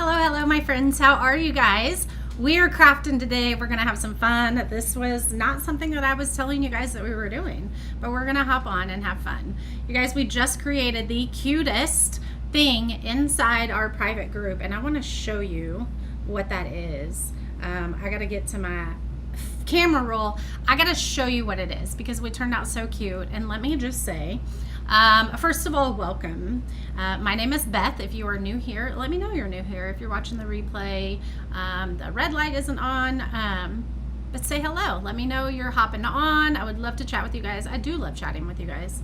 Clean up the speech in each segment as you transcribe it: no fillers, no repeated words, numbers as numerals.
Hello, my friends. How are you guys? We are crafting today. We're going to have some fun. This was not something that I was telling you guys that we were doing, but we're going to hop on and have fun. You guys, we just created the cutest thing inside our private group, and I want to show you what that is. I got to get to my camera roll. I got to show you what it is because we turned out so cute. And let me just say, first of all, welcome. My name is Beth. If you are new here, let me know you're new here. If you're watching the replay, the red light isn't on, but say hello. Let me know you're hopping on. I would love to chat with you guys. I do love chatting with you guys.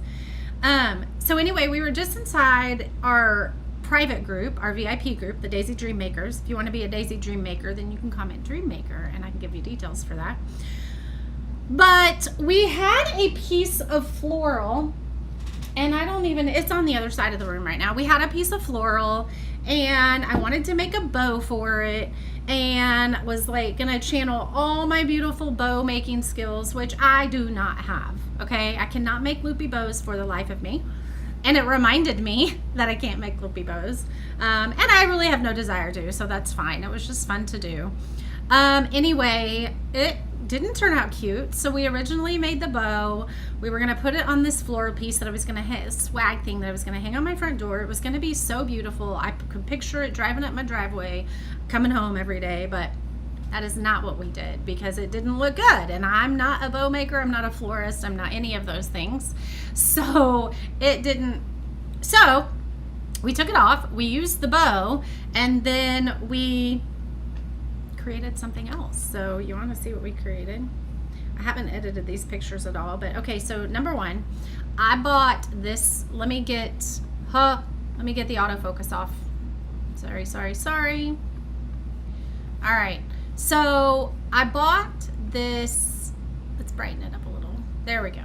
So anyway, we were just inside our private group, our VIP group, the Daisy Dream Makers. If you want to be a Daisy Dream Maker, then you can comment Dream Maker and I can give you details for that. But we had a piece of floral, and it's on the other side of the room right now. We had a piece of floral and I wanted to make a bow for it and was like gonna channel all my beautiful bow making skills, which I do not have. Okay, I cannot make loopy bows for the life of me. And it reminded me that I can't make loopy bows. And I really have no desire to, so that's fine. It was just fun to do. Anyway, it didn't turn out cute. So we originally made the bow. We were going to put it on this floral piece that I was going to hang, swag thing that I was going to hang on my front door. It was going to be so beautiful. I could picture it driving up my driveway, coming home every day, but that is not what we did because it didn't look good. And I'm not a bow maker. I'm not a florist. I'm not any of those things. So it didn't. So we took it off. We used the bow and then we created something else. So you want to see what we created? I haven't edited these pictures at all, but okay. So number one, I bought this. Let me get the autofocus off. Sorry. All right. So I bought this, let's brighten it up a little. There we go.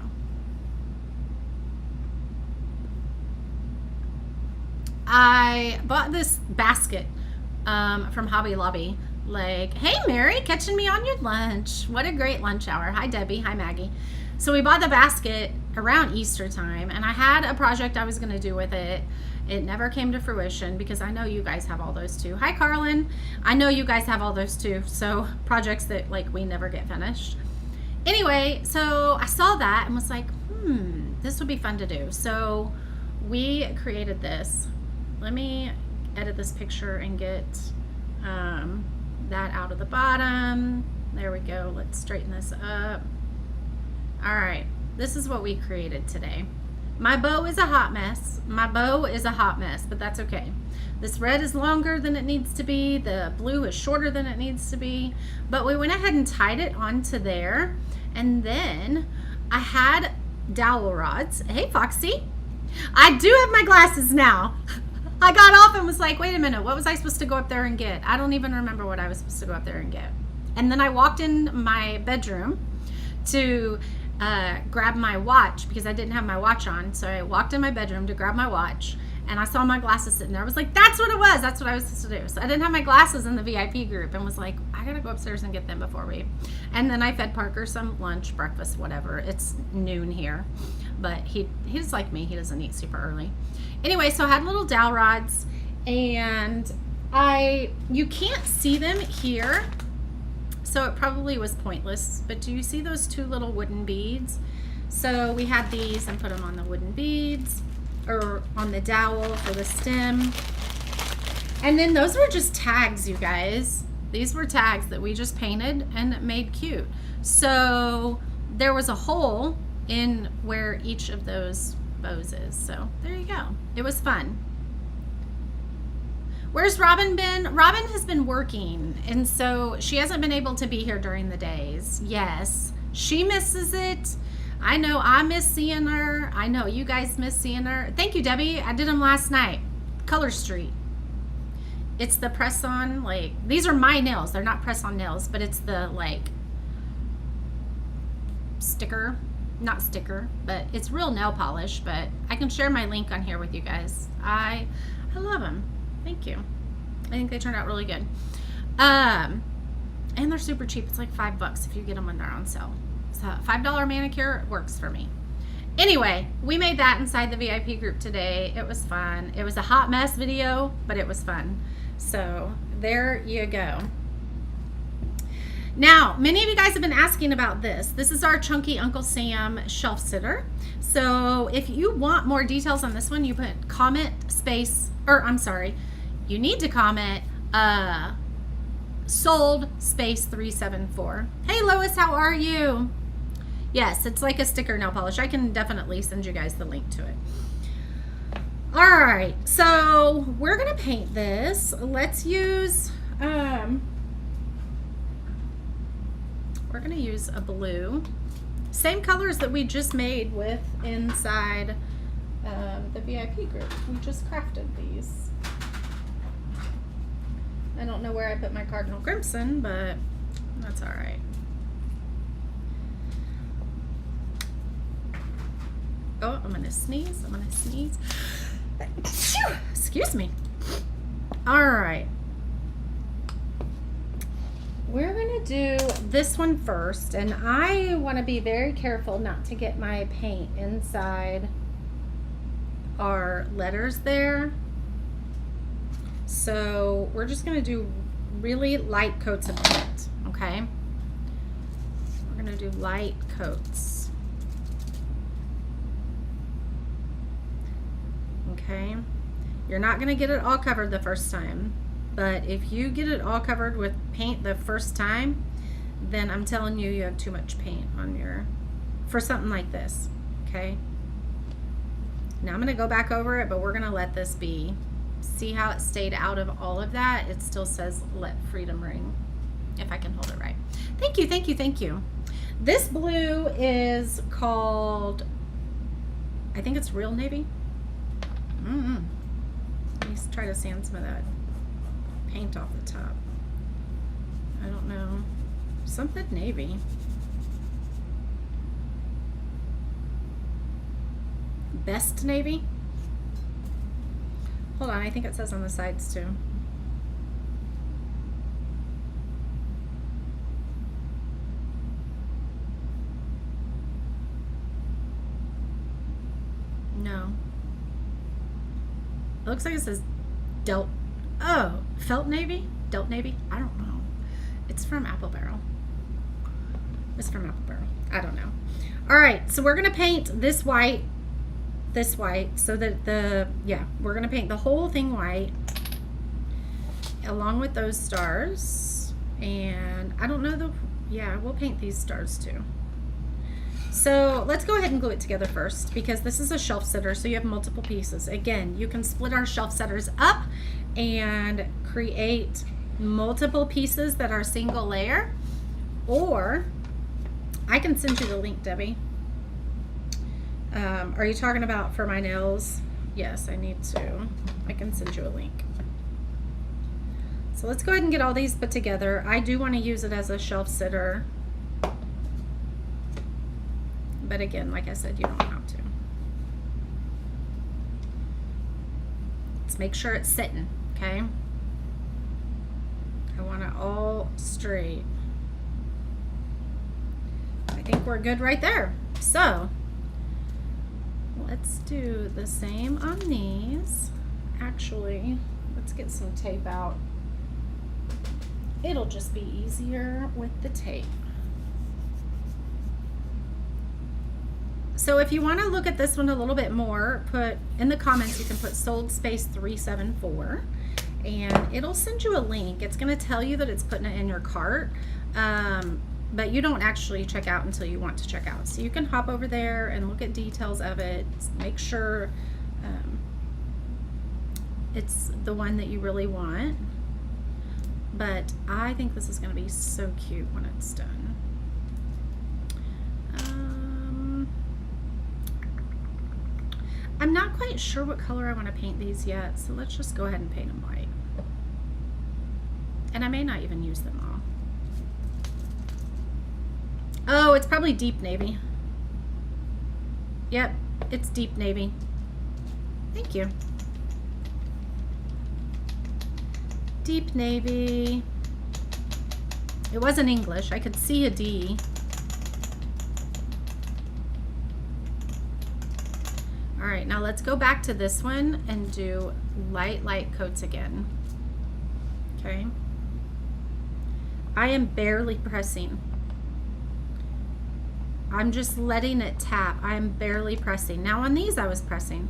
I bought this basket from Hobby Lobby. Like, hey Mary, catching me on your lunch. What a great lunch hour. Hi Debbie, hi Maggie. So we bought the basket around Easter time and I had a project I was gonna do with it. It never came to fruition because I know you guys have all those too. Hi, Carlin. I know you guys have all those too. So projects that like we never get finished. Anyway, so I saw that and was like, this would be fun to do. So we created this. Let me edit this picture and get that out of the bottom. There we go. Let's straighten this up. All right. This is what we created today. My bow is a hot mess. But that's okay. This red is longer than it needs to be. The blue is shorter than it needs to be. But we went ahead and tied it onto there. And then I had dowel rods. Hey, Foxy. I do have my glasses now. I got off and was like, wait a minute. What was I supposed to go up there and get? I don't even remember what I was supposed to go up there and get. And then I walked in my bedroom to grab my watch because I didn't have my watch on. So I walked in my bedroom to grab my watch and I saw my glasses sitting there. I was like, that's what it was. That's what I was supposed to do. So I didn't have my glasses in the VIP group and was like, I gotta go upstairs and get them before we. And then I fed Parker some lunch, breakfast, whatever. It's noon here, but he's like me. He doesn't eat super early. Anyway, so I had little dowel rods and you can't see them here. So it probably was pointless, but do you see those two little wooden beads? So we had these and put them on the wooden beads or on the dowel for the stem. And then those were just tags, you guys. These were tags that we just painted and made cute. So there was a hole in where each of those bows is. So there you go. It was fun. Where's Robin been? Robin has been working, and so she hasn't been able to be here during the days. Yes, she misses it. I know I miss seeing her. I know you guys miss seeing her. Thank you, Debbie. I did them last night. Color Street. It's the press-on, like, these are my nails. They're not press-on nails, but it's the, like, sticker. Not sticker, but it's real nail polish, but I can share my link on here with you guys. I love them. Thank you. I think they turned out really good. And they're super cheap. It's like $5 if you get them when they're on sale. So $5 manicure works for me. Anyway, we made that inside the VIP group today. It was fun. It was a hot mess video, but it was fun. So there you go. Now, many of you guys have been asking about this. This is our chunky Uncle Sam shelf sitter. So if you want more details on this one, you put comment space, or I'm sorry, you need to comment sold space 374. Hey Lois, how are you? Yes, it's like a sticker nail polish. I can definitely send you guys the link to it. All right, so we're gonna paint this. Let's use, we're gonna use a blue. Same colors that we just made with inside the VIP group. We just crafted these. I don't know where I put my Cardinal Crimson, but that's all right. Oh, I'm gonna sneeze. I'm gonna sneeze. Excuse me. All right. We're gonna do this one first, and I want to be very careful not to get my paint inside our letters there. So we're just gonna do really light coats of paint, okay? We're gonna do light coats. Okay, you're not going to get it all covered the first time, but if you get it all covered with paint the first time, then I'm telling you, you have too much paint on your, for something like this, okay? Now I'm going to go back over it, but we're going to let this be. See how it stayed out of all of that? It still says let freedom ring, if I can hold it right. Thank you, thank you, thank you. This blue is called, I think it's Real Navy. Let me try to sand some of that paint off the top. I don't know. Something navy. Best navy? Hold on, I think it says on the sides too. No. It looks like it says Delt. Oh, Felt Navy? Delt Navy? I don't know. It's from Apple Barrel. It's from Apple Barrel. I don't know. All right, so we're going to paint this white, so that we're going to paint the whole thing white along with those stars. And I don't know we'll paint these stars too. So let's go ahead and glue it together first, because this is a shelf sitter, so you have multiple pieces. Again, you can split our shelf sitters up and create multiple pieces that are single layer, or I can send you the link, Debbie. Are you talking about for my nails? Yes, I need to. I can send you a link. So let's go ahead and get all these put together. I do want to use it as a shelf sitter. But again, like I said, you don't have to. Let's make sure it's sitting, okay? I want it all straight. I think we're good right there. So let's do the same on these. Actually, let's get some tape out. It'll just be easier with the tape. So if you want to look at this one a little bit more, put in the comments, you can put sold space 374, and it'll send you a link. It's going to tell you that it's putting it in your cart, but you don't actually check out until you want to check out. So you can hop over there and look at details of it, make sure it's the one that you really want. But I think this is going to be so cute when it's done. I'm not quite sure what color I want to paint these yet, so let's just go ahead and paint them white. And I may not even use them all. Oh, it's probably deep navy. Yep, it's deep navy. Thank you. Deep navy. It wasn't English. I could see a D. right, now let's go back to this one and do light coats again. Okay. I am barely pressing. I'm just letting it tap. I am barely pressing. Now on these I was pressing,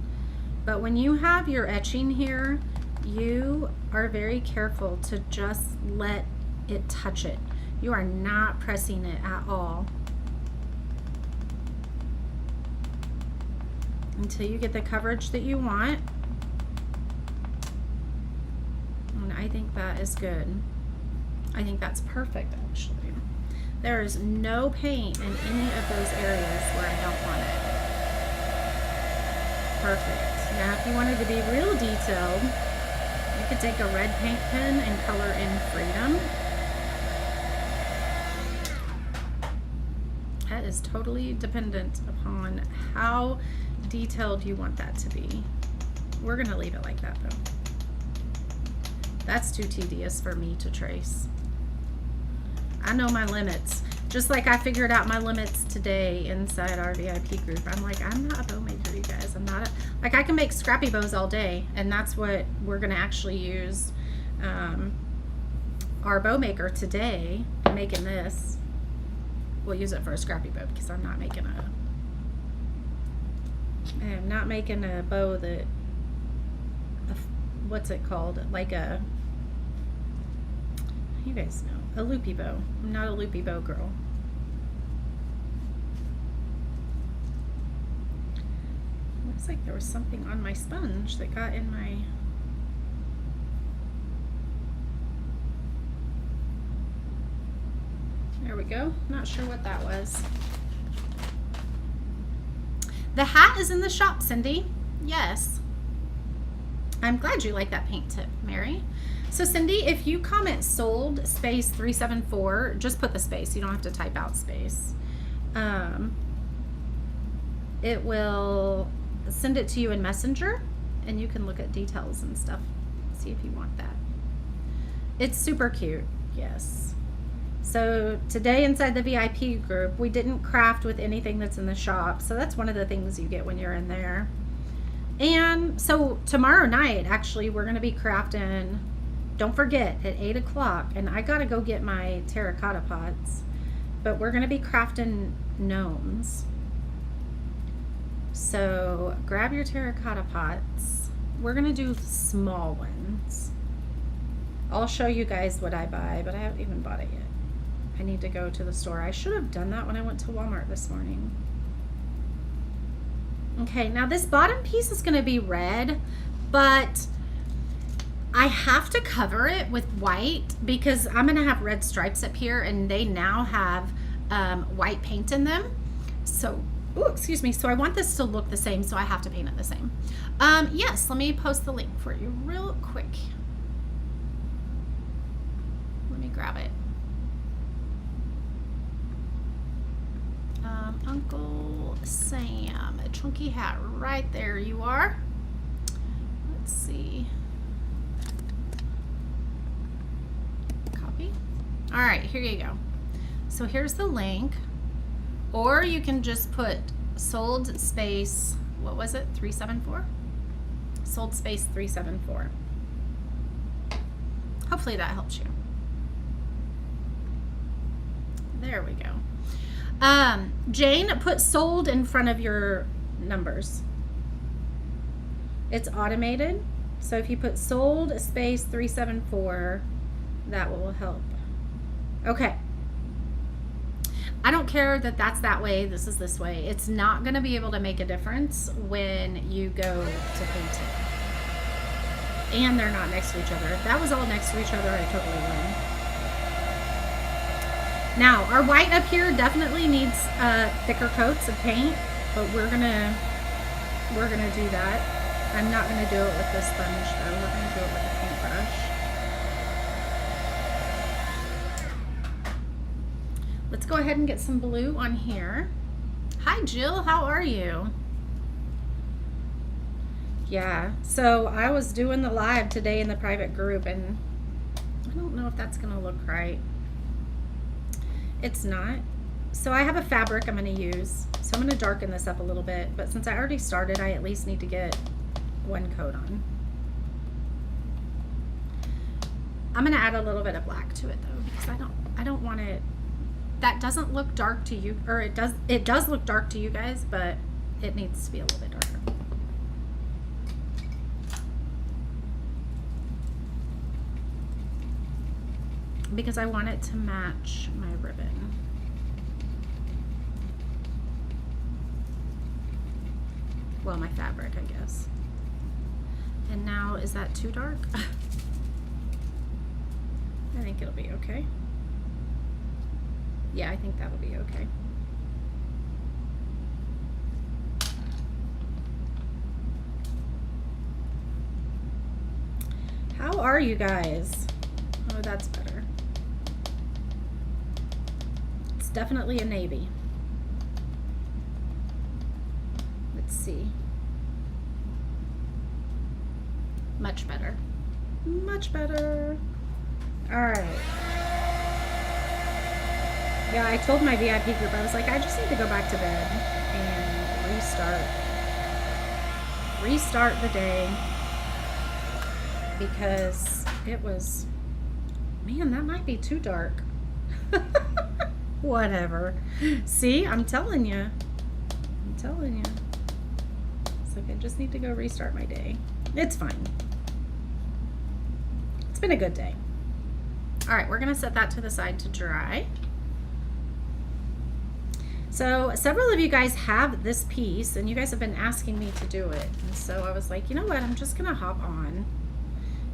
but when you have your etching here, you are very careful to just let it touch it. You are not pressing it at all until you get the coverage that you want. And I think that is good. I think that's perfect, actually. There is no paint in any of those areas where I don't want it. Perfect. Now, if you wanted to be real detailed, you could take a red paint pen and color in Freedom. That is totally dependent upon how detailed you want that to be. We're gonna leave it like that though. That's too tedious for me to trace. I know my limits. Just like I figured out my limits today inside our VIP group. I'm like, I'm not a bow maker, you guys. I'm not like, I can make scrappy bows all day, and that's what we're gonna actually use our bow maker today, making this. We'll use it for a scrappy bow because I'm not making a bow that, what's it called? Like a, you guys know, a loopy bow. I'm not a loopy bow girl. Looks like there was something on my sponge that got in my, there we go. Not sure what that was. The hat is in the shop, Cindy. Yes. I'm glad you like that paint tip, Mary. So Cindy, if you comment sold space 374, just put the space. You don't have to type out space. It will send it to you in Messenger, and you can look at details and stuff. See if you want that. It's super cute. Yes. So today inside the VIP group, we didn't craft with anything that's in the shop. So that's one of the things you get when you're in there. And so tomorrow night, actually, we're going to be crafting, don't forget, at 8 o'clock. And I got to go get my terracotta pots. But we're going to be crafting gnomes. So grab your terracotta pots. We're going to do small ones. I'll show you guys what I buy, but I haven't even bought it yet. I need to go to the store. I should have done that when I went to Walmart this morning. Okay, now this bottom piece is going to be red, but I have to cover it with white because I'm going to have red stripes up here, and they now have white paint in them. So, oh, excuse me. So I want this to look the same, so I have to paint it the same. Yes, let me post the link for you real quick. Let me grab it. Uncle Sam, a chunky hat, right there you are. Let's see. Copy. All right, here you go. So here's the link, or you can just put sold space, what was it, 374? Sold space 374. Hopefully that helps you. There we go. Jane, put sold in front of your numbers. It's automated. So if you put sold space 374, that will help. Okay. I don't care that that's that way. This is this way. It's not going to be able to make a difference when you go to paint it. And they're not next to each other. If that was all next to each other, I totally win. Now, our white up here definitely needs thicker coats of paint, but we're gonna do that. I'm not gonna do it with this sponge though. We're gonna do it with a paintbrush. Let's go ahead and get some blue on here. Hi Jill, how are you? Yeah, so I was doing the live today in the private group, and I don't know if that's gonna look right. It's not. So I have a fabric I'm going to use. So I'm going to darken this up a little bit, but since I already started, I at least need to get one coat on. I'm going to add a little bit of black to it though, because I don't want it, that doesn't look dark to you, or it does look dark to you guys, but it needs to be a little bit darker. Because I want it to match my ribbon. Well, my fabric, I guess. And now, is that too dark? I think it'll be okay. Yeah, I think that'll be okay. How are you guys? Oh, that's better. It's definitely a navy. Let's see. Much better. Much better. All right. Yeah, I told my VIP group, I was like, I just need to go back to bed and restart the day, because it was, man, that might be too dark. Whatever. See, I'm telling you. It's like I just need to go restart my day. It's fine. It's been a good day. All right, we're gonna set that to the side to dry. So several of you guys have this piece and you guys have been asking me to do it. And so I was like, you know what, I'm just gonna hop on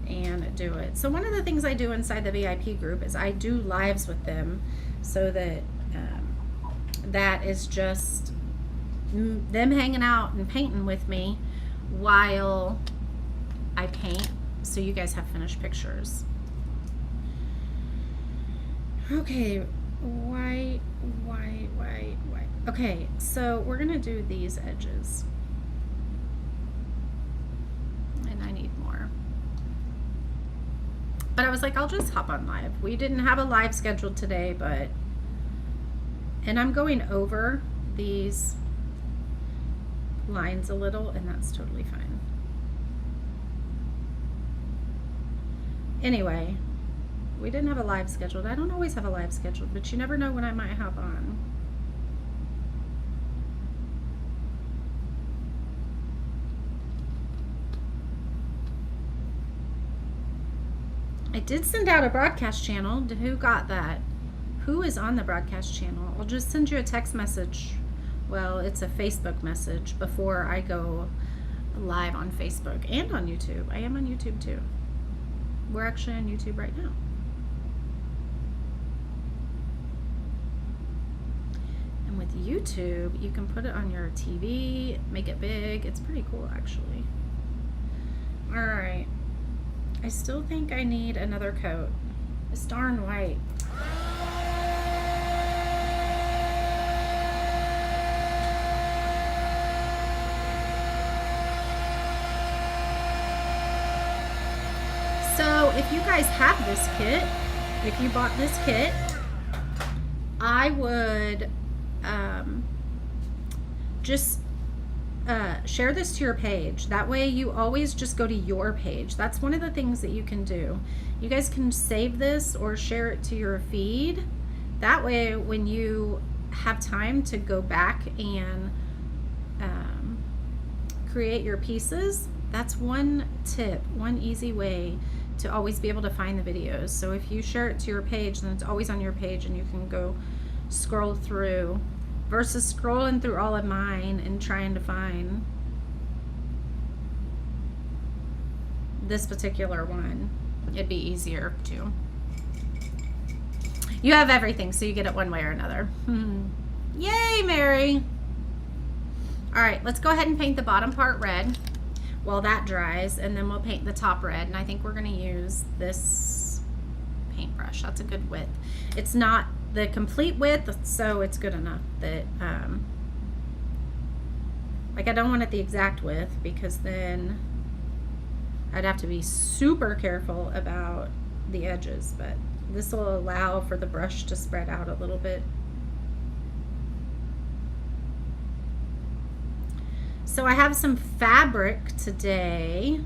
and do it. So one of the things I do inside the VIP group is I do lives with them, so that that is just them hanging out and painting with me while I paint, so you guys have finished pictures. Okay, why? Okay, so we're gonna do these edges. And I need more. But I was like, I'll just hop on live. We didn't have a live scheduled today, but, and I'm going over these lines a little, and that's totally fine. Anyway, we didn't have a live scheduled. I don't always have a live scheduled, but you never know when I might hop on. I did send out a broadcast channel. Who got that? Who is on the broadcast channel? I'll just send you a text message. Well, it's a Facebook message before I go live on Facebook and on YouTube. I am on YouTube too. We're actually on YouTube right now. And with YouTube, you can put it on your TV, make it big. It's pretty cool, actually. All right. I still think I need another coat. It's darn white. So if you guys have this kit, if you bought this kit, I would just share this to your page. That way you always just go to your page. That's one of the things that you can do. You guys can save this or share it to your feed. That way when you have time to go back and create your pieces, that's one tip, one easy way to always be able to find the videos. So if you share it to your page, then it's always on your page and you can go scroll through, versus scrolling through all of mine and trying to find this particular one. It'd be easier to. You have everything, so you get it one way or another. Yay, Mary! All right, let's go ahead and paint the bottom part red while that dries, and then we'll paint the top red. And I think we're gonna use this paintbrush. That's a good width. It's not the complete width, so it's good enough that like I don't want it the exact width, because then I'd have to be super careful about the edges, but this will allow for the brush to spread out a little bit. So I have some fabric today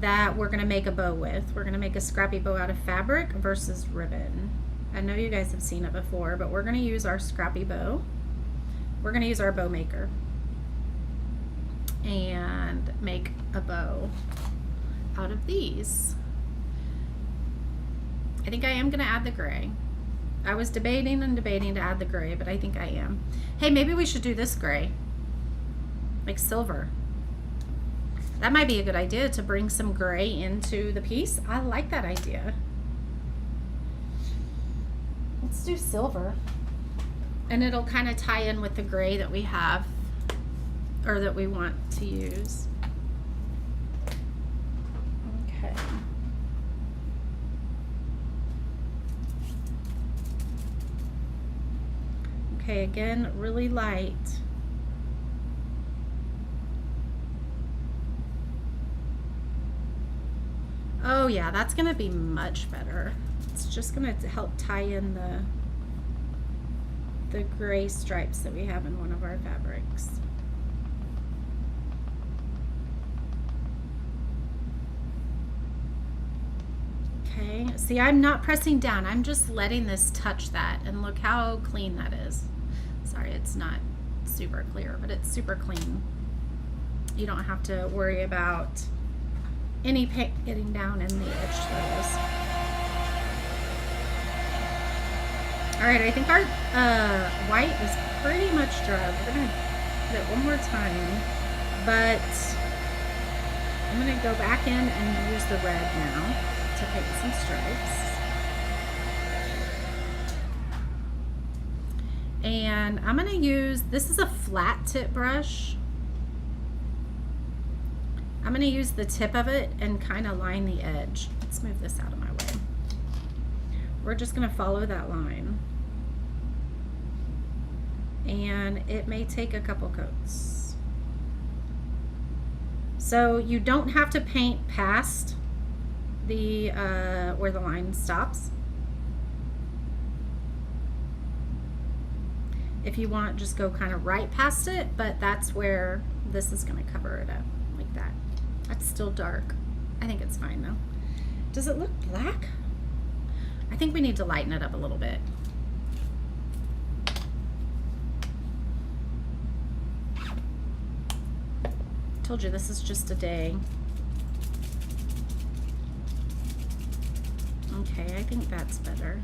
that we're going to make a bow with. We're going to make a scrappy bow out of fabric versus ribbon. I know you guys have seen it before, but we're going to use our scrappy bow. We're going to use our bow maker and make a bow out of these. I think I am going to add the gray. I was debating to add the gray, but I think I am. Hey, maybe we should do this gray, like silver. That might be a good idea to bring some gray into the piece. I like that idea. Let's do silver. And it'll kind of tie in with the gray that we have, or that we want to use. Okay. Okay, again, really light. Oh yeah, that's gonna be much better. It's just gonna help tie in the gray stripes that we have in one of our fabrics. Okay, see, I'm not pressing down. I'm just letting this touch that, and look how clean that is. Sorry, it's not super clear, but it's super clean. You don't have to worry about any paint getting down in the edge throws. All right, I think our white is pretty much dry. We're gonna hit it one more time, but I'm gonna go back in and use the red now to paint some stripes. And I'm gonna use, this is a flat tip brush. I'm gonna use the tip of it and kind of line the edge. Let's move this out of my way. We're just gonna follow that line. And it may take a couple coats. So you don't have to paint past the where the line stops. If you want, just go kind of right past it, but that's where this is going to cover it up, like that. That's still dark. I think it's fine though. Does it look black? I think we need to lighten it up a little bit. Told you this is just a day. Okay, I think that's better.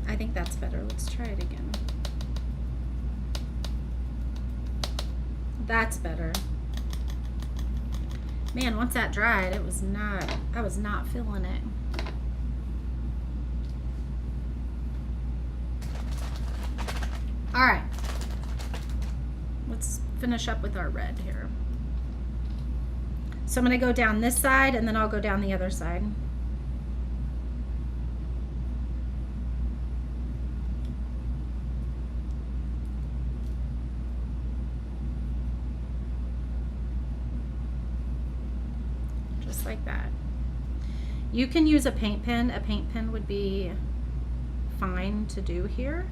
I think that's better. Let's try it again. That's better. Man, once that dried, I was not feeling it. All right. Let's finish up with our red here. So I'm going to go down this side and then I'll go down the other side. Just like that. You can use a paint pen. A paint pen would be fine to do here.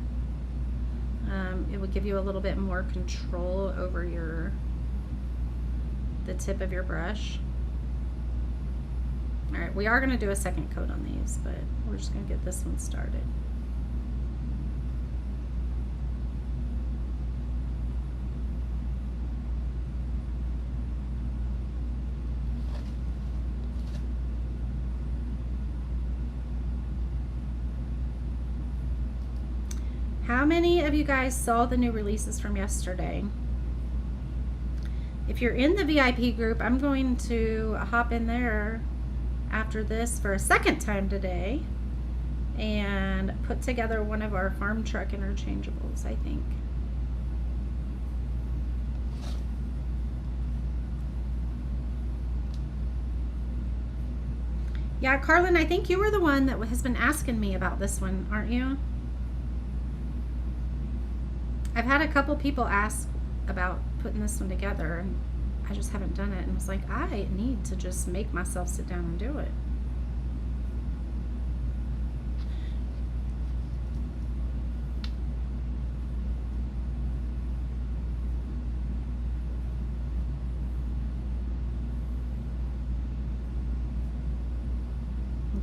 It would give you a little bit more control over the tip of your brush. All right, we are going to do a second coat on these, but we're just going to get this one started. How many of you guys saw the new releases from yesterday? If you're in the VIP group, I'm going to hop in there after this for a second time today and put together one of our farm truck interchangeables, I think. Yeah, Carlin, I think you were the one that has been asking me about this one, aren't you? I've had a couple people ask about putting this one together, and I just haven't done it, and was like, I need to just make myself sit down and do it.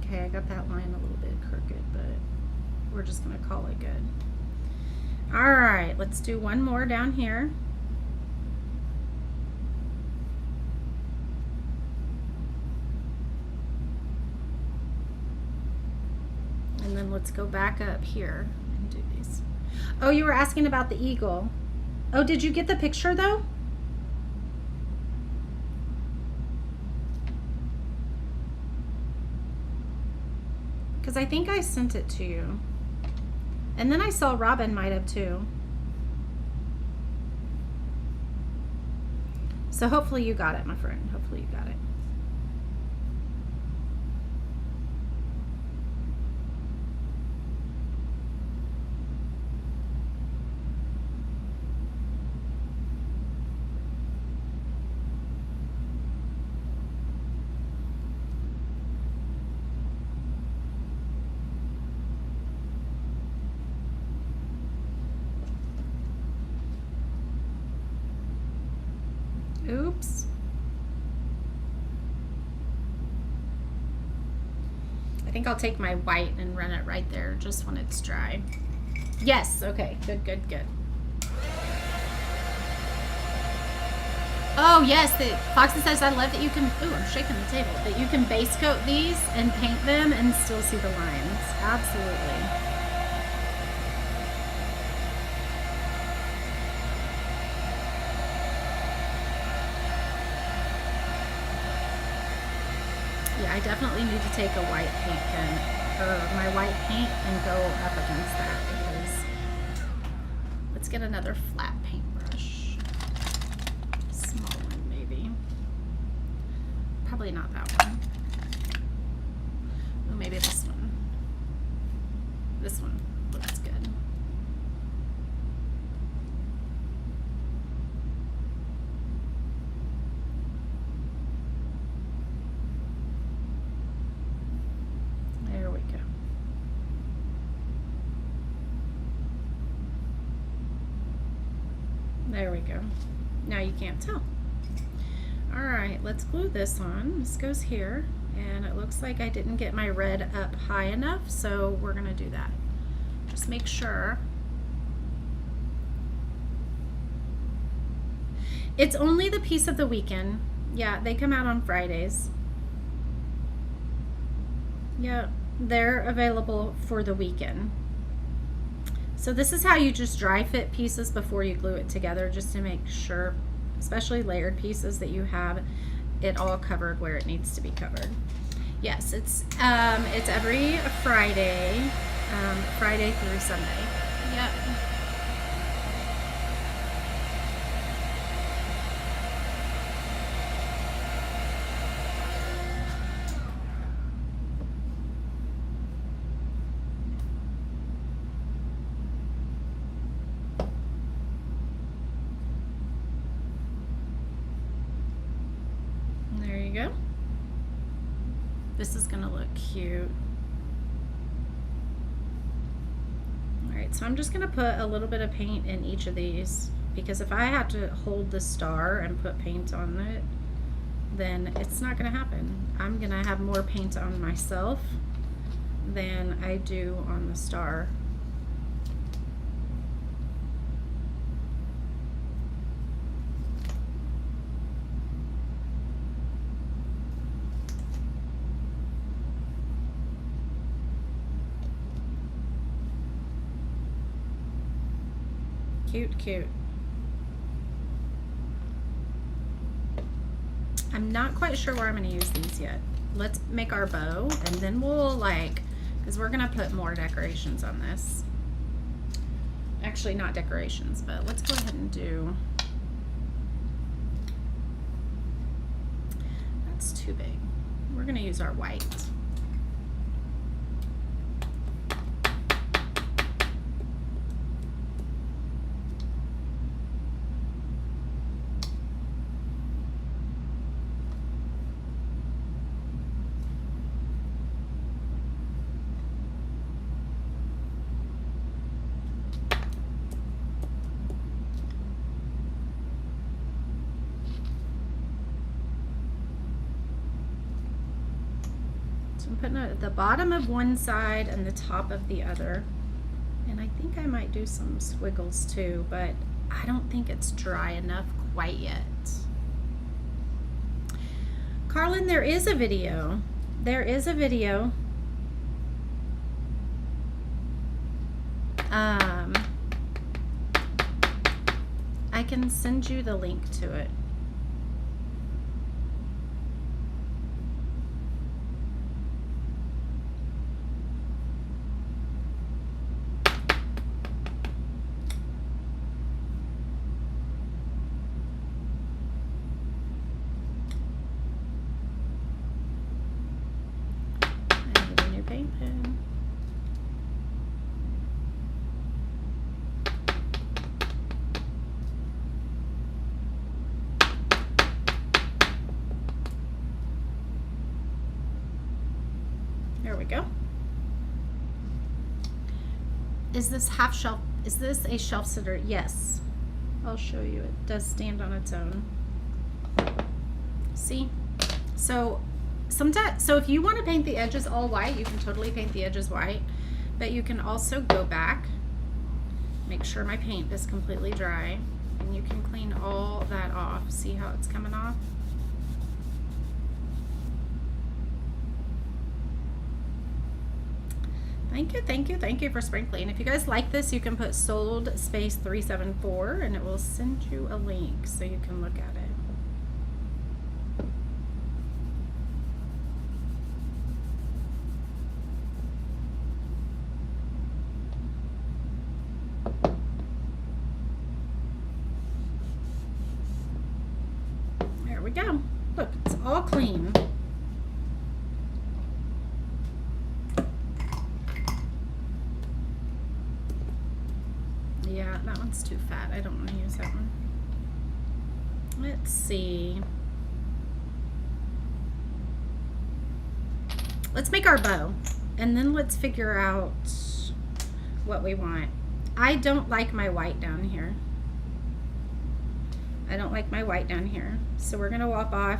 Okay, I got that line a little bit crooked, but we're just gonna call it good. All right, let's do one more down here. And then let's go back up here and do these. Oh, you were asking about the eagle. Oh, did you get the picture though? Because I think I sent it to you. And then I saw Robin might have too. So hopefully you got it, my friend. Hopefully you got it. Oops. I think I'll take my white and run it right there just when it's dry. Yes, okay, good, good, good. Oh yes, Foxy says, I love that you can, ooh, I'm shaking the table, that you can base coat these and paint them and still see the lines. Absolutely. Yeah, I definitely need to take a white paint pen, or my white paint, and go up against that, because let's get another flat paintbrush. Small one, maybe. Probably not that one. Oh, maybe this one. This one looks good. There we go. There we go. Now you can't tell. All right, let's glue this on. This goes here, and it looks like I didn't get my red up high enough, so we're gonna do that. Just make sure. It's only the piece of the weekend. Yeah, they come out on Fridays. Yeah, they're available for the weekend. So this is how you just dry fit pieces before you glue it together, just to make sure, especially layered pieces, that you have it all covered where it needs to be covered. Yes, it's every Friday, Friday through Sunday. Yep. There you go. This is gonna look cute. All right, so I'm just gonna put a little bit of paint in each of these, because if I have to hold the star and put paint on it, then it's not gonna happen. I'm gonna have more paint on myself than I do on the star. Cute, cute. I'm not quite sure where I'm going to use these yet. Let's make our bow, and then we'll because we're going to put more decorations on this. Actually, not decorations, but let's go ahead and do, that's too big. We're going to use our white. So I'm putting it at the bottom of one side and the top of the other. And I think I might do some squiggles too, but I don't think it's dry enough quite yet. Carlin, there is a video. There is a video. I can send you the link to it. Paint pen. There we go. Is this half shelf? Is this a shelf sitter? Yes. I'll show you. It does stand on its own. See? So sometimes, so if you want to paint the edges all white, you can totally paint the edges white, but you can also go back, make sure my paint is completely dry, and you can clean all that off. See how it's coming off? Thank you, thank you, thank you for sprinkling. If you guys like this, you can put sold space 374 and it will send you a link so you can look at it. There we go. Look, it's all clean. Yeah, that one's too fat. I don't want to use that one. Let's see. Let's make our bow, and then let's figure out what we want. I don't like my white down here. I don't like my white down here. So we're gonna lop off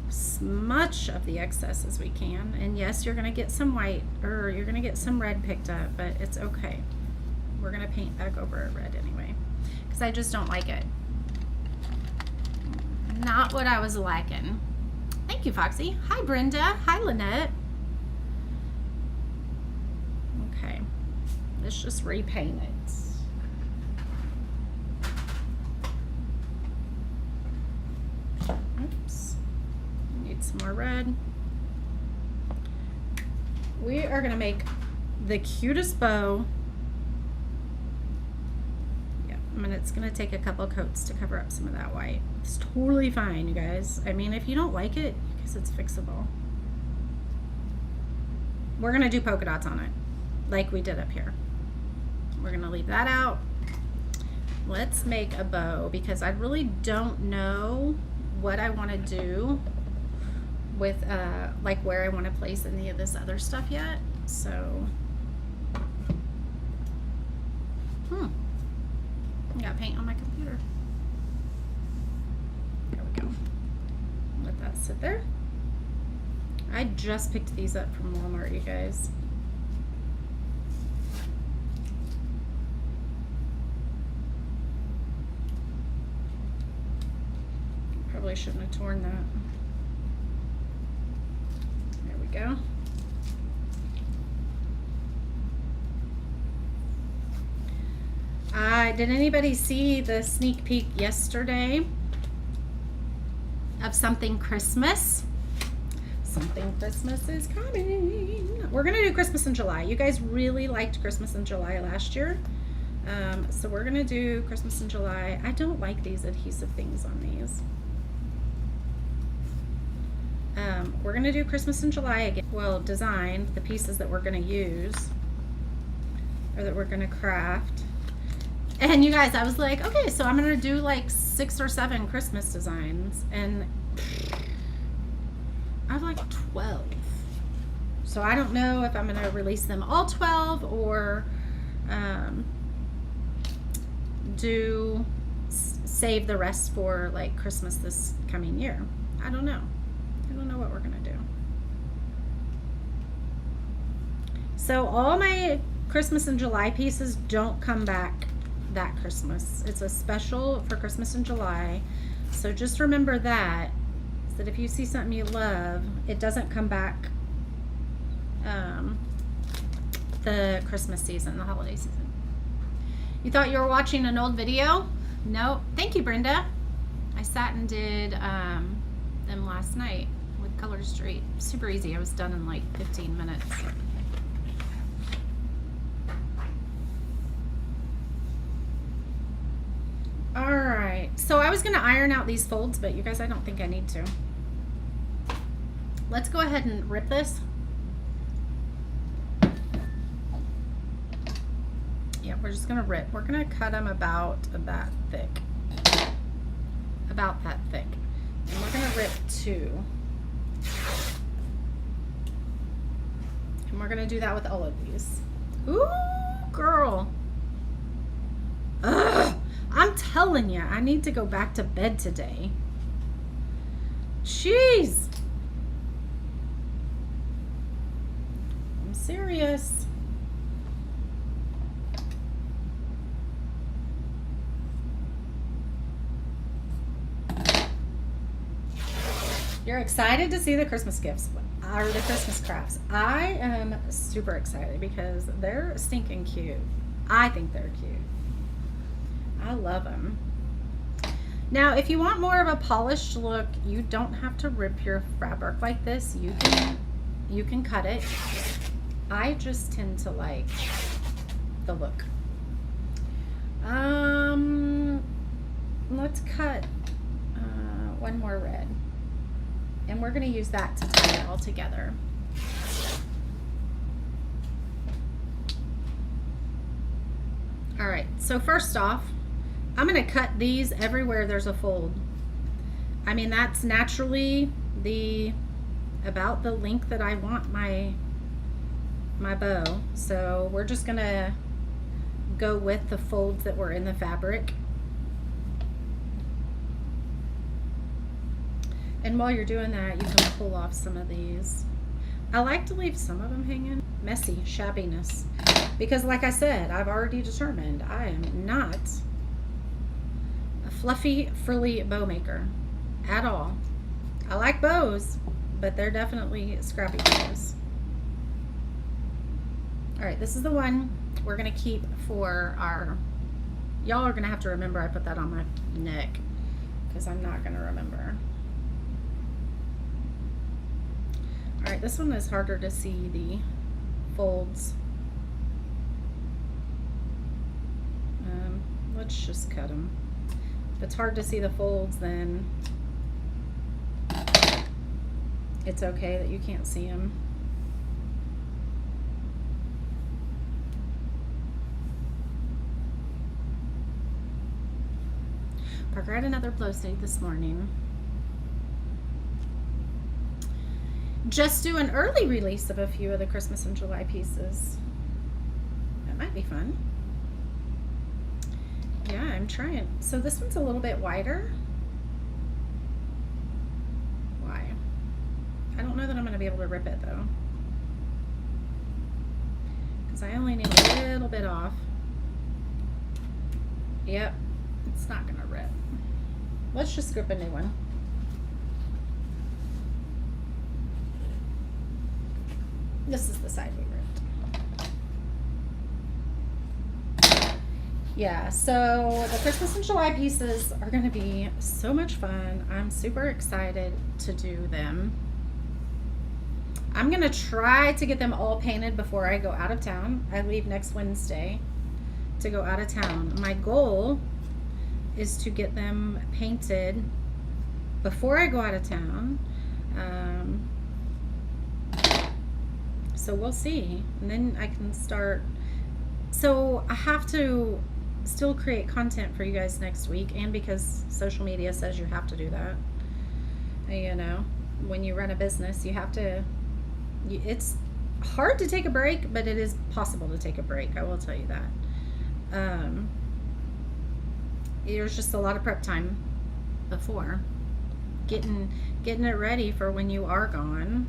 as much of the excess as we can. And yes, you're gonna get some white, or you're gonna get some red picked up, but it's okay. We're gonna paint back over it red anyway, because I just don't like it. Not what I was lacking. Thank you, Foxy. Hi, Brenda. Hi, Lynette. Okay, let's just repaint it. Oops. Need some more red. We are gonna make the cutest bow. I mean, it's gonna take a couple coats to cover up some of that white. It's totally fine, you guys. I mean, if you don't like it, I guess it's fixable. We're gonna do polka dots on it, like we did up here. We're gonna leave that out. Let's make a bow, because I really don't know what I wanna do with, like where I wanna place any of this other stuff yet, so. I got paint on my computer. There we go. Let that sit there. I just picked these up from Walmart, you guys. Probably shouldn't have torn that. There we go. Did anybody see the sneak peek yesterday of something Christmas? Something Christmas is coming. We're gonna do Christmas in July. You guys really liked Christmas in July last year. So we're gonna do Christmas in July. I don't like these adhesive things on these. We're gonna do Christmas in July again. Well, design the pieces that we're gonna use, or that we're gonna craft. And you guys, I was like, okay, so I'm gonna do like 6 or 7 Christmas designs, and I have like 12. So I don't know if I'm gonna release them all 12 or save the rest for like Christmas this coming year. I don't know. I don't know what we're gonna do. So all my Christmas in July pieces don't come back that Christmas. It's a special for Christmas in July. So just remember that if you see something you love, it doesn't come back the Christmas season, the holiday season. You thought you were watching an old video? No. Thank you, Brenda. I sat and did them last night with Color Street. Super easy. I was done in like 15 minutes. All right. So I was going to iron out these folds, but you guys, I don't think I need to. Let's go ahead and rip this. Yeah, we're just going to rip. We're going to cut them about that thick. About that thick. And we're going to rip 2. And we're going to do that with all of these. Ooh, girl. Ugh. I'm telling you, I need to go back to bed today. Jeez. I'm serious. You're excited to see the Christmas gifts or the Christmas crafts. I am super excited because they're stinking cute. I think they're cute. I love them. Now, if you want more of a polished look, you don't have to rip your fabric like this. You can cut it. I just tend to like the look. Let's cut one more red. And we're going to use that to tie it all together. All right, so first off, I'm going to cut these everywhere there's a fold. I mean, that's naturally about the length that I want my bow. So we're just going to go with the folds that were in the fabric. And while you're doing that, you can pull off some of these. I like to leave some of them hanging. Messy, shabbiness. Because like I said, I've already determined I am not a fluffy, frilly bow maker at all. I like bows, but they're definitely scrappy bows. All right, this is the one we're gonna keep for our, y'all are gonna have to remember I put that on my neck because I'm not gonna remember. All right, this one is harder to see the folds. Let's just cut them. If it's hard to see the folds, then it's okay that you can't see them. Parker had another blow state this morning. Just do an early release of a few of the Christmas in July pieces. That might be fun. Yeah, I'm trying. So this one's a little bit wider. Why? I don't know that I'm going to be able to rip it though, because I only need a little bit off. Yep, it's not going to rip. Let's just rip a new one. This is the side we ripped. Yeah, so the Christmas in July pieces are going to be so much fun. I'm super excited to do them. I'm going to try to get them all painted before I go out of town. I leave next Wednesday to go out of town. My goal is to get them painted before I go out of town. So we'll see. And then I can start. So I have to still create content for you guys next week, and because social media says you have to do that. You know, when you run a business, you have to, it's hard to take a break, but it is possible to take a break. I will tell you that. There's just a lot of prep time before getting it ready for when you are gone.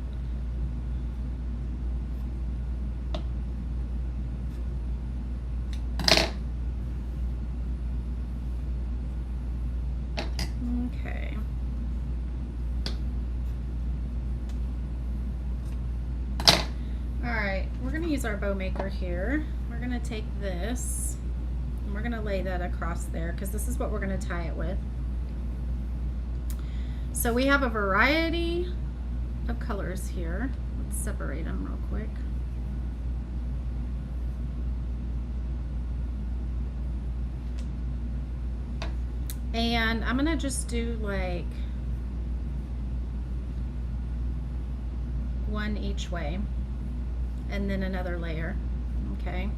to use our bow maker here. We're going to take this and we're going to lay that across there because this is what we're going to tie it with. So we have a variety of colors here. Let's separate them real quick. And I'm gonna just do like one each way and then another layer, okay?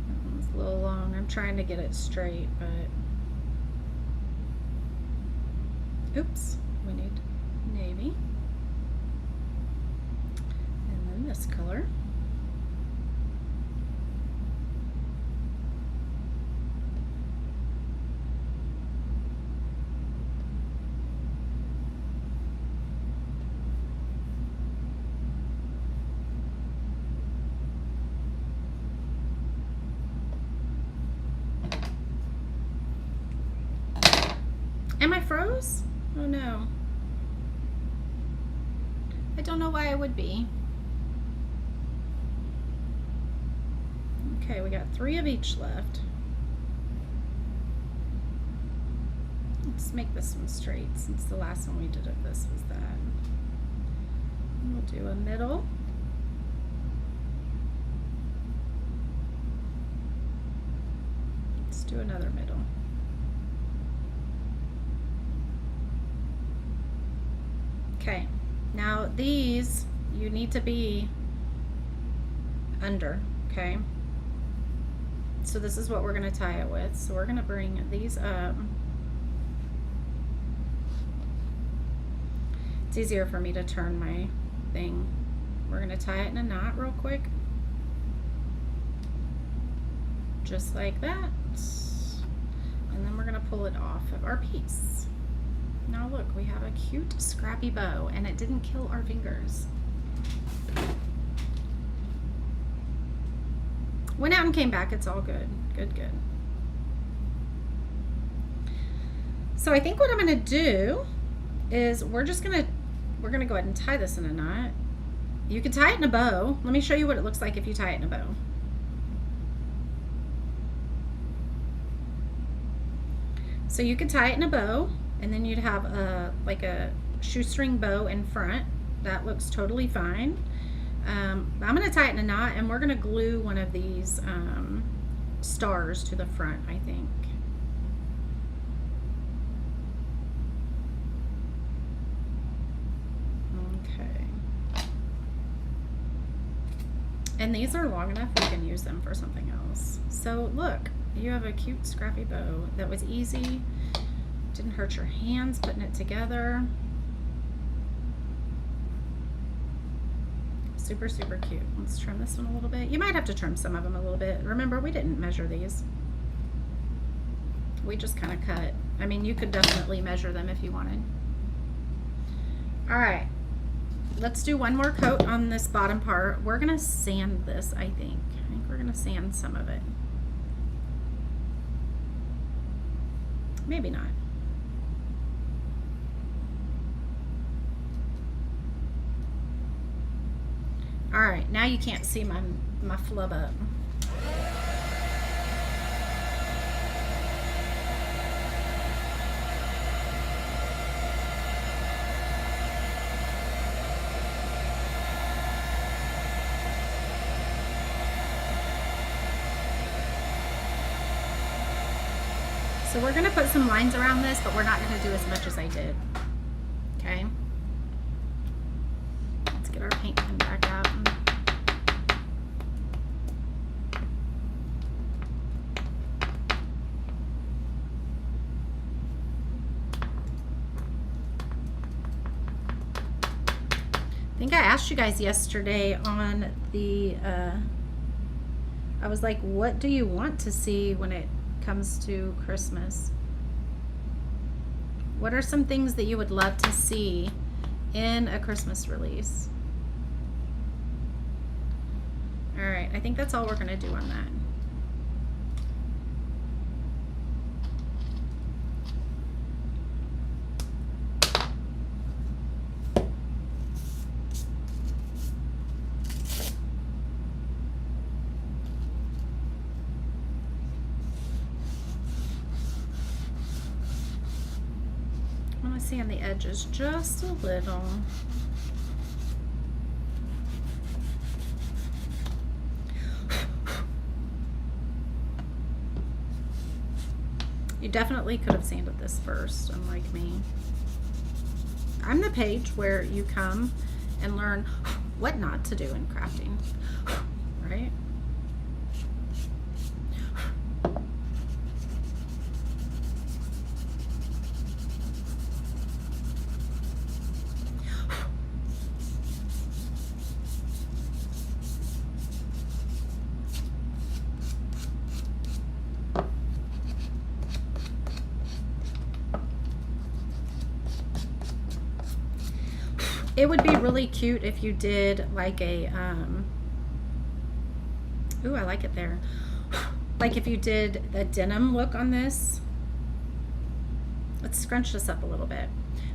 That one's a little long. I'm trying to get it straight, but oops, we need navy. And then this color. Am I froze? Oh no. I don't know why I would be. Okay, we got 3 of each left. Let's make this one straight since the last one we did of this was that. And we'll do a middle. Let's do another middle. Okay, now these you need to be under, okay? So this is what we're going to tie it with. So we're going to bring these up. It's easier for me to turn my thing. We're going to tie it in a knot real quick. Just like that. And then we're going to pull it off of our piece. Now look, we have a cute scrappy bow and it didn't kill our fingers. Went out and came back, it's all good. Good, good. So I think what I'm gonna do is we're gonna go ahead and tie this in a knot. You can tie it in a bow. Let me show you what it looks like if you tie it in a bow. So you could tie it in a bow, and then you'd have like a shoestring bow in front. That looks totally fine. I'm going to tie it in a knot, and we're going to glue one of these stars to the front, I think. Okay. And these are long enough you can use them for something else. So look, you have a cute scrappy bow that was easy. Didn't hurt your hands putting it together. Super, super cute. Let's trim this one a little bit. You might have to trim some of them a little bit. Remember, we didn't measure these. We just kind of cut. I mean, you could definitely measure them if you wanted. All right. Let's do one more coat on this bottom part. We're going to sand this, I think. I think we're going to sand some of it. Maybe not. All right, now you can't see my flub up. So we're gonna put some lines around this, but we're not gonna do as much as I did, okay? Let's get our paint pen back out. I think I asked you guys yesterday on the, I was like, what do you want to see when it comes to Christmas? What are some things that you would love to see in a Christmas release? All right, I think that's all we're gonna do on that. want to see on the edges just a little. You definitely could have sanded this first, unlike me. I'm the page where you come and learn what not to do in crafting, right? It would be really cute if you did like a, ooh, I like it there. Like if you did the denim look on this. Let's scrunch this up a little bit.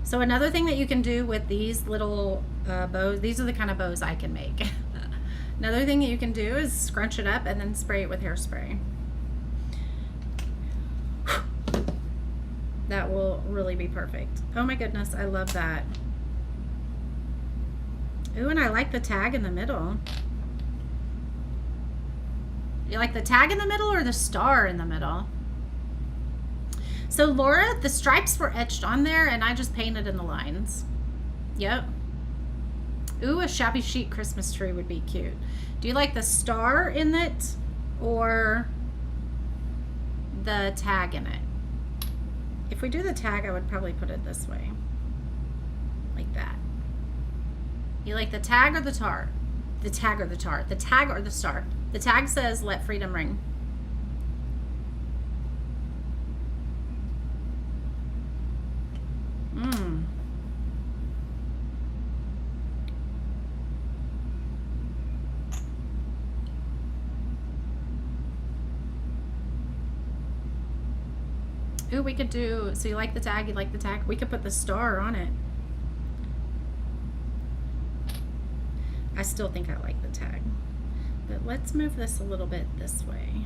So another thing that you can do with these little bows, these are the kind of bows I can make. Another thing that you can do is scrunch it up and then spray it with hairspray. That will really be perfect. Oh my goodness, I love that. Ooh, and I like the tag in the middle. You like the tag in the middle or the star in the middle? So Laura, the stripes were etched on there and I just painted in the lines. Yep. Ooh, a shabby chic Christmas tree would be cute. Do you like the star in it or the tag in it? If we do the tag, I would probably put it this way. Like that. You like the tag or the tar? The tag or the tar? The tag or the star? The tag says, "Let freedom ring." Ooh, we could do, so you like the tag, you like the tag. We could put the star on it. I still think I like the tag. But let's move this a little bit this way.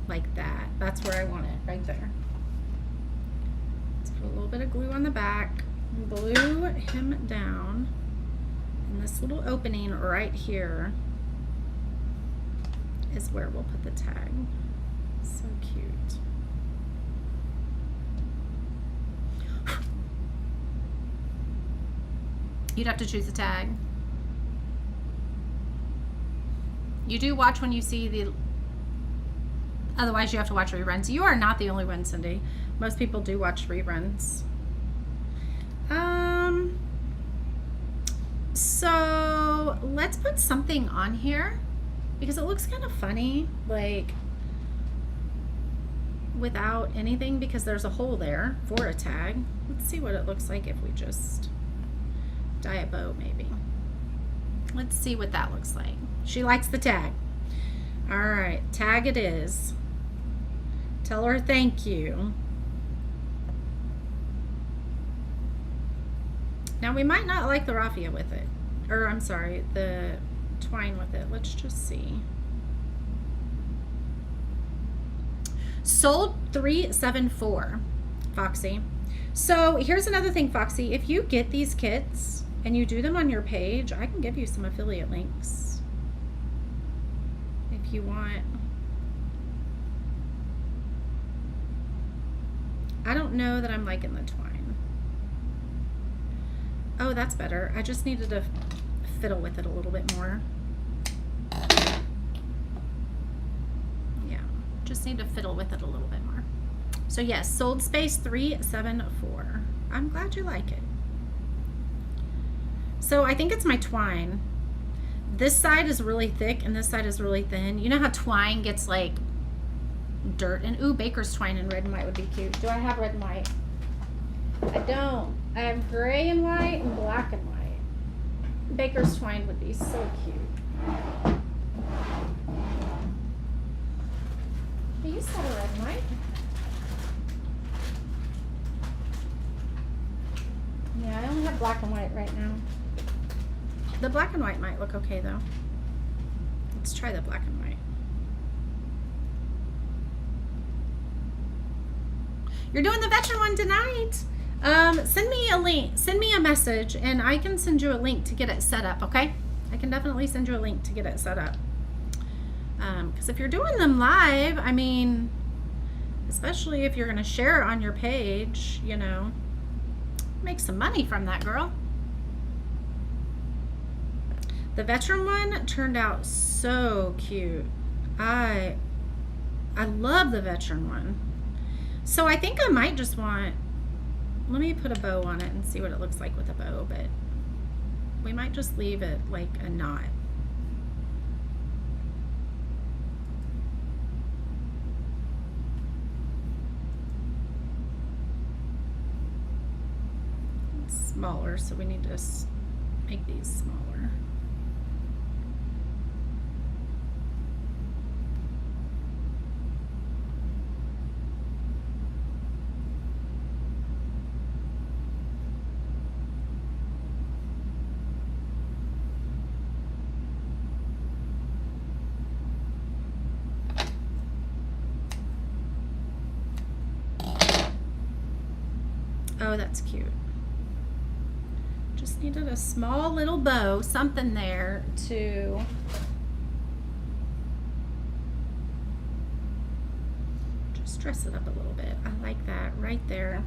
Like that. That's where I want it, right there. Let's put a little bit of glue on the back. Glue him down. And this little opening right here is where we'll put the tag. So cute. You'd have to choose a tag. You do watch when you see the, otherwise you have to watch reruns. You are not the only one, Cindy. Most people do watch reruns. So let's put something on here because it looks kind of funny, like without anything, because there's a hole there for a tag. Let's see what it looks like if we just dye a bow maybe. Let's see what that looks like. She likes the tag. All right, tag it is. Tell her thank you. Now we might not like the raffia with it. Or I'm sorry, the twine with it. Let's just see. Sold 374, Foxy. So here's another thing, Foxy. If you get these kits and you do them on your page, I can give you some affiliate links if you want. I don't know that I'm liking the twine. Oh, that's better. I just needed to fiddle with it a little bit more. Yeah, just need to fiddle with it a little bit more. So yes, sold space 374. I'm glad you like it. So I think it's my twine. This side is really thick and this side is really thin. You know how twine gets like dirt and ooh, baker's twine in red and white would be cute. Do I have red and white? I don't. I have gray and white and black and white. Baker's twine would be so cute. Hey, you saw the red and white. Yeah, I only have black and white right now. The black and white might look okay though. Let's try the black and white. You're doing the veteran one tonight. Send me a link, send me a message, and I can send you a link to get it set up, okay? I can definitely send you a link to get it set up. Because if you're doing them live, I mean, especially if you're going to share it on your page, you know, make some money from that, girl. The veteran one turned out so cute. I love the veteran one. So I think I might just want, let me put a bow on it and see what it looks like with a bow, but we might just leave it like a knot. It's smaller, so we need to make these smaller. Oh, that's cute. Just needed a small little bow, something there to just dress it up a little bit. I like that right there.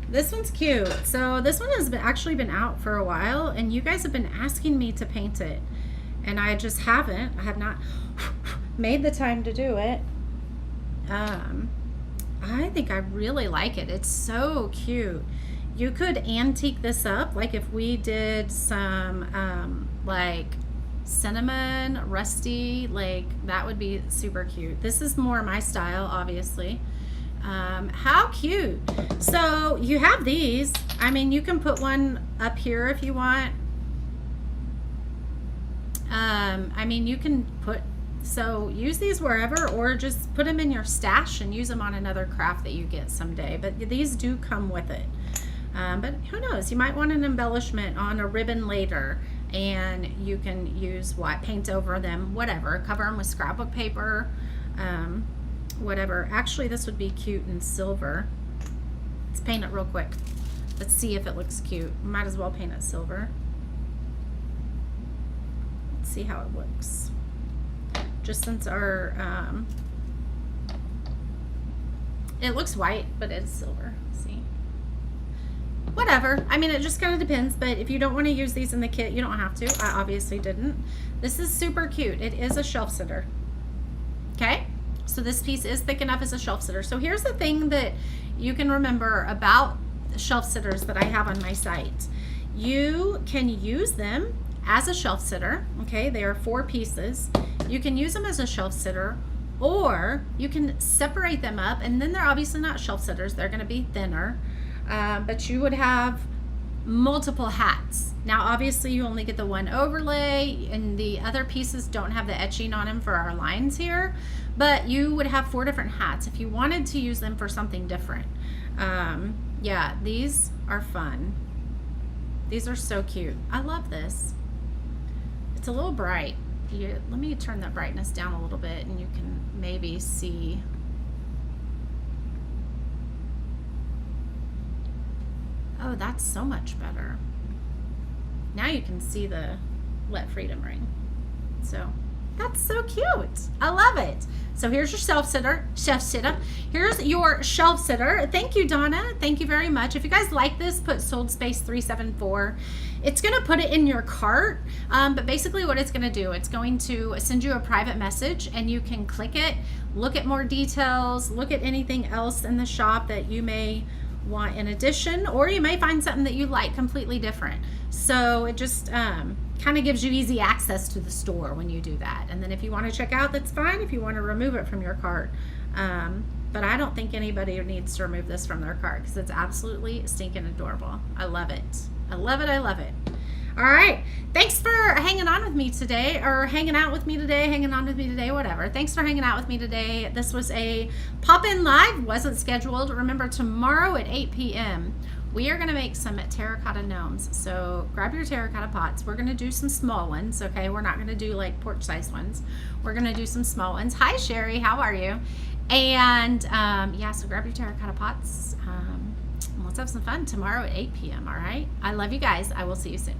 This one's cute. So this one has actually been out for a while, and you guys have been asking me to paint it, and I just haven't. I have not made the time to do it. I think I really like it. It's so cute. You could antique this up, like if we did some like cinnamon rusty, like that would be super cute. This is more my style, obviously. How cute. So you have these. I mean, you can put one up here if you want. I mean, you can put, so use these wherever, or just put them in your stash and use them on another craft that you get someday. But these do come with it. But who knows, you might want an embellishment on a ribbon later, and you can use what, paint over them, whatever, cover them with scrapbook paper, whatever. Actually, this would be cute in silver. Let's paint it real quick. Let's see if it looks cute. Might as well paint it silver. Let's see how it looks. Just since our, it looks white, but it's silver. See? Whatever. I mean, it just kind of depends, but if you don't want to use these in the kit, you don't have to. I obviously didn't. This is super cute. It is a shelf sitter. Okay? So this piece is thick enough as a shelf sitter. So here's the thing that you can remember about shelf sitters that I have on my site. You can use them as a shelf sitter. Okay? They are 4 pieces. You can use them as a shelf sitter, or you can separate them up, and then they're obviously not shelf sitters. They're going to be thinner, but you would have multiple hats. Now, obviously, you only get the one overlay, and the other pieces don't have the etching on them for our lines here, but you would have 4 different hats if you wanted to use them for something different. Yeah, these are fun. These are so cute. I love this. It's a little bright. Let me turn that brightness down a little bit, and you can maybe see. Oh, that's so much better. Now you can see the Let Freedom ring. So that's so cute. I love it. So here's your shelf sitter. Here's your shelf sitter. Thank you, Donna. Thank you very much. If you guys like this, put sold space 374. It's going to put it in your cart, but basically what it's going to do, it's going to send you a private message, and you can click it, look at more details, look at anything else in the shop that you may want in addition, or you may find something that you like completely different. So it just kind of gives you easy access to the store when you do that. And then if you want to check out, that's fine. If you want to remove it from your cart, but I don't think anybody needs to remove this from their cart because it's absolutely stinking adorable. I love it. I love it. I love it. All right. Thanks for hanging on with me today, or hanging out with me today, hanging on with me today, whatever. Thanks for hanging out with me today. This was a pop-in live, wasn't scheduled. Remember, tomorrow at 8 p.m., we are going to make some terracotta gnomes. So grab your terracotta pots. We're going to do some small ones, okay? We're not going to do like porch-sized ones. We're going to do some small ones. Hi, Sherry. How are you? And yeah, so grab your terracotta pots. And let's have some fun tomorrow at 8 p.m. All right. I love you guys. I will see you soon.